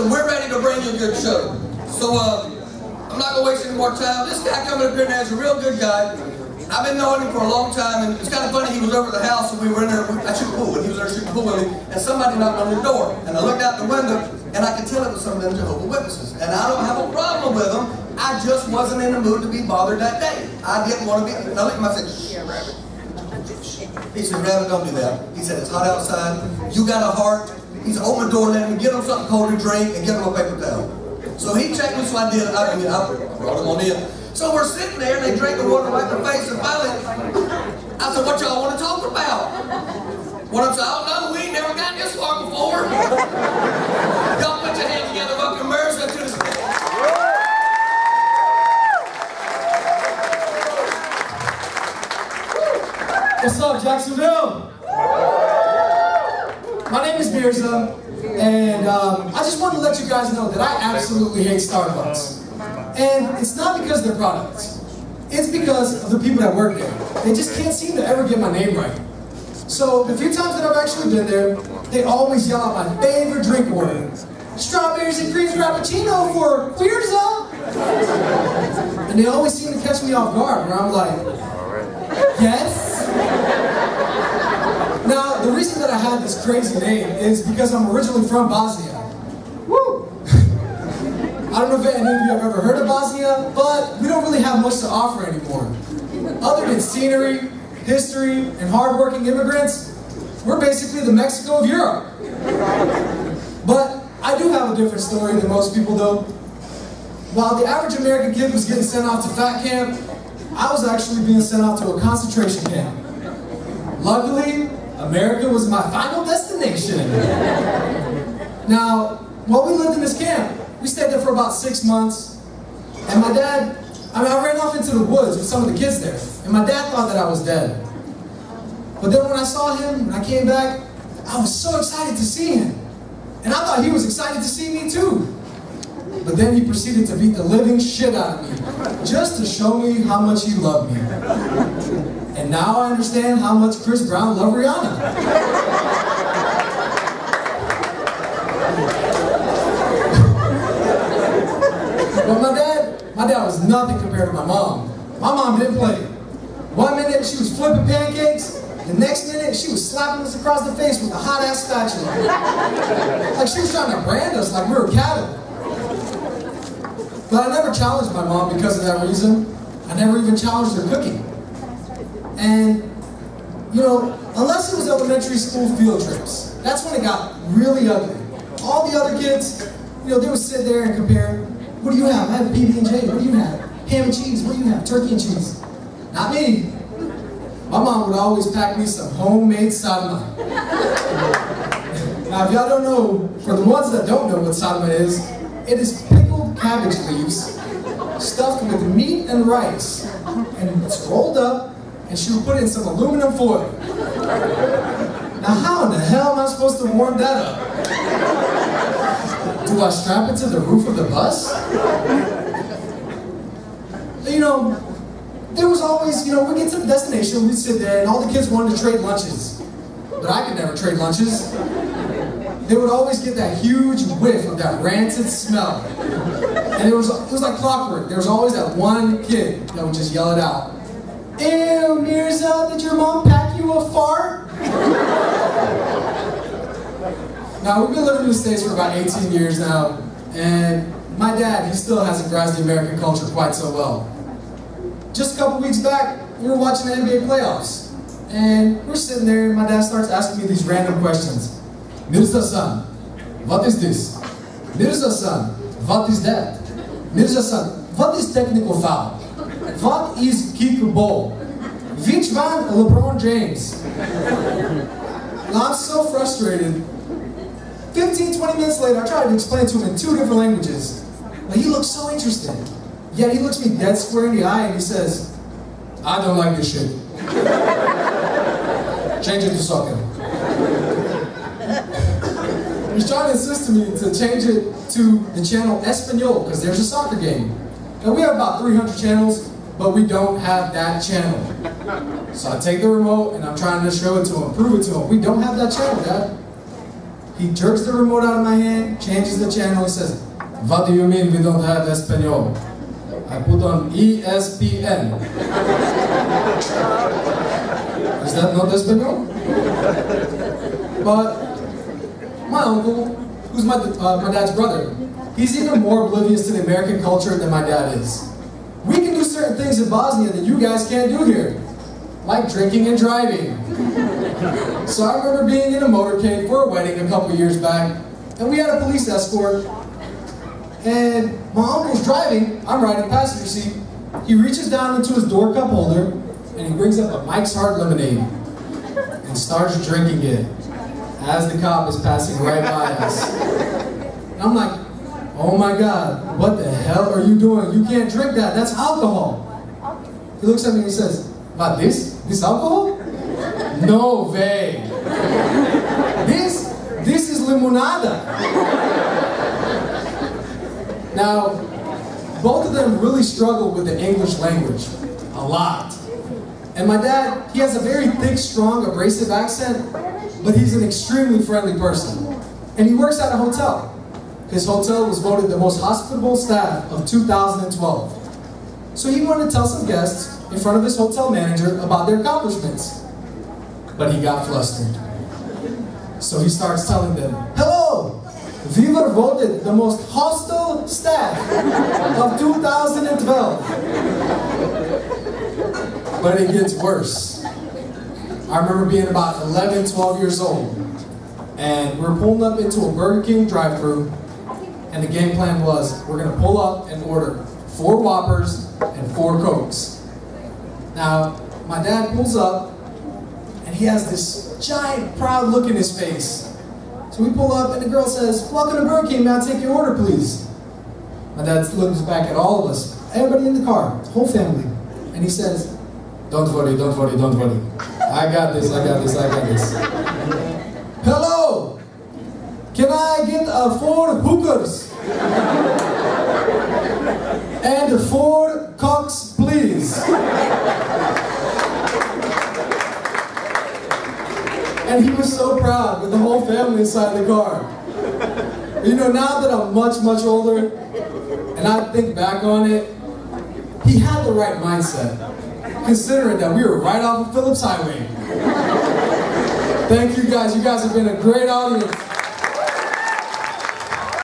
listen, we're ready to bring you a good show. So, I'm not going to waste any more time. This guy coming up here now is a real good guy. I've been knowing him for a long time, and it's kind of funny, he was over at the house, and we were in there, I shoot pool, and he was there shooting pool with me, and somebody knocked on the door, and I looked out the window, and I could tell it was some of them Jehovah's Witnesses. And I don't have a problem with them, I just wasn't in the mood to be bothered that day. I didn't want to be, and I looked at him, I said, shh, Rabbit. He said, Rabbit, don't do that. He said, it's hot outside, you got a heart. He said, open the door, let him get him something cold to drink, and get him a paper towel. So he checked me, so I did. I brought him on in. So we're sitting there, and they drink the water right in the face, and finally, I said, what y'all want to talk about? One of them said, I don't know, we ain't never got this far before. Y'all put your hands together, welcome Mirza to the stage. What's up, Jacksonville? My name is Mirza, and I just want to let you guys know that I absolutely hate Starbucks. And it's not because of their products. It's because of the people that work there. They just can't seem to ever get my name right. So the few times that I've actually been there, they always yell out my favorite drink order. Strawberries and cream frappuccino for Mirza. And they always seem to catch me off guard, where I'm like, yes? Now, the reason that I had this crazy name is because I'm originally from Bosnia. Woo! I don't know if any of you have ever heard of Bosnia, but we don't really have much to offer anymore. Other than scenery, history, and hardworking immigrants, we're basically the Mexico of Europe. But I do have a different story than most people do. While the average American kid was getting sent off to fat camp, I was actually being sent off to a concentration camp. Luckily, America was my final destination. Now, while we lived in this camp, we stayed there for about 6 months, and my dad, I ran off into the woods with some of the kids there, and my dad thought that I was dead. But then when I saw him, when I came back, I was so excited to see him. And I thought he was excited to see me too. But then he proceeded to beat the living shit out of me, just to show me how much he loved me. And now I understand how much Chris Brown loved Rihanna. But my dad was nothing compared to my mom. My mom didn't play. One minute she was flipping pancakes, the next minute she was slapping us across the face with a hot-ass spatula. Like she was trying to brand us like we were cattle. But I never challenged my mom because of that reason. I never even challenged her cooking. And, you know, unless it was elementary school field trips, that's when it got really ugly. All the other kids, you know, they would sit there and compare. What do you have? I have PB&J. What do you have? Ham and cheese. What do you have? Turkey and cheese. Not me. My mom would always pack me some homemade sarma. Now, if y'all don't know, for the ones that don't know what sarma is, it is pickled cabbage leaves stuffed with meat and rice, and it's rolled up, and she would put it in some aluminum foil. Now, how in the hell am I supposed to warm that up? Do I strap it to the roof of the bus? You know, there was always, you know, we'd get to the destination, we'd sit there, and all the kids wanted to trade lunches. But I could never trade lunches. They would always get that huge whiff of that rancid smell. And it was like clockwork. There was always that one kid that would just yell it out. Ew, Mirza, did your mom pack you a fart? Now, we've been living in the States for about 18 years now, and my dad, he still hasn't grasped the American culture quite so well. Just a couple weeks back, we were watching the NBA playoffs, and we're sitting there, and my dad starts asking me these random questions. Mirza-san, what is this? Mirza-san, what is that? Mirza-san, what is technical foul? What is kick ball? Which one LeBron James? And I'm so frustrated. 15, 20 minutes later, I tried to explain to him in 2 different languages. But he looked so interested. Yet he looks me dead square in the eye and he says, I don't like this shit. Change it to soccer. He's trying to insist to me to change it to the channel Espanol, because there's a soccer game. And we have about 300 channels, but we don't have that channel. So I take the remote and I'm trying to show it to him, prove it to him. We don't have that channel, Dad. He jerks the remote out of my hand, changes the channel, and says, "What do you mean we don't have Espanol?" I put on ESPN. Is that not Espanol? But my uncle, who's my dad's brother, he's even more oblivious to the American culture than my dad is. We can do certain things in Bosnia that you guys can't do here, like drinking and driving. So I remember being in a motorcade for a wedding a couple years back, and we had a police escort, and my uncle's driving, I'm riding passenger seat. He reaches down into his door cup holder, and he brings up a Mike's Hard Lemonade, and starts drinking it as the cop is passing right by us. And I'm like, oh my God, what the hell are you doing? You can't drink that, that's alcohol. He looks at me and he says, "What, this alcohol? No way. This is limonada." Now, both of them really struggle with the English language, a lot. And my dad, he has a very thick, strong, abrasive accent, but he's an extremely friendly person. And he works at a hotel. His hotel was voted the most hospitable staff of 2012. So he wanted to tell some guests in front of his hotel manager about their accomplishments. But he got flustered. So he starts telling them, "Hello! We were voted the most hostile staff of 2012. But it gets worse. I remember being about 11, 12 years old, and we're pulling up into a Burger King drive-thru, and the game plan was, we're gonna pull up and order 4 Whoppers and 4 Cokes. Now, my dad pulls up, and he has this giant, proud look in his face. So we pull up, and the girl says, "Welcome to Burger King, may I take your order, please?" My dad looks back at all of us, everybody in the car, whole family, and he says, don't worry, don't worry, don't worry. I got this, I got this, I got this. "Hello! Can I get 4 hookers? And 4 cocks, please." And he was so proud with the whole family inside the car. You know, now that I'm much, much older, and I think back on it, he had the right mindset, considering that we were right off of Phillips Highway. Thank you guys have been a great audience.